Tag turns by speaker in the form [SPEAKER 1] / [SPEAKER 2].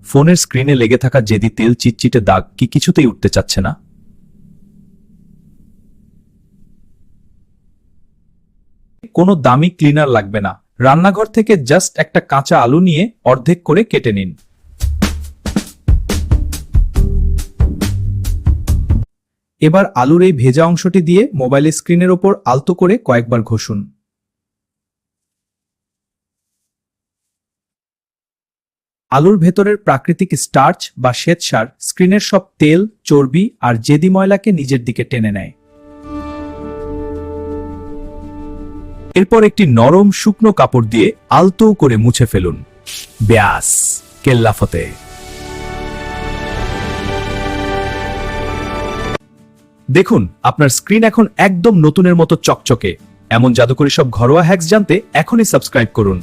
[SPEAKER 1] ফোনের স্ক্রিনে লেগে থাকা জেদি তেল চিটচিটে দাগ কি কিছুতেই উঠতে চাচ্ছে না? কোনো দামি ক্লিনার লাগবে না, রান্নাঘর থেকে জাস্ট একটা কাঁচা আলু নিয়ে অর্ধেক করে কেটে নিন। এবার আলুর এই ভেজা অংশটি দিয়ে মোবাইলের স্ক্রিনের ওপর আলতো করে কয়েকবার ঘষুন। আলুর ভেতরের প্রাকৃতিক স্টার্চ বা শ্বেতসার স্ক্রিনের সব তেল, চর্বি আর জেদি ময়লাকে নিজের দিকে টেনে নেয়। এরপর একটি নরম শুকনো কাপড় দিয়ে আলতো করে মুছে ফেলুন। ব্যাস, কেল্লাফতে। দেখুন, আপনার স্ক্রিন এখন একদম নতুনের মতো চকচকে। এমন জাদুকরী সব ঘরোয়া হ্যাকস জানতে এখনই সাবস্ক্রাইব করুন।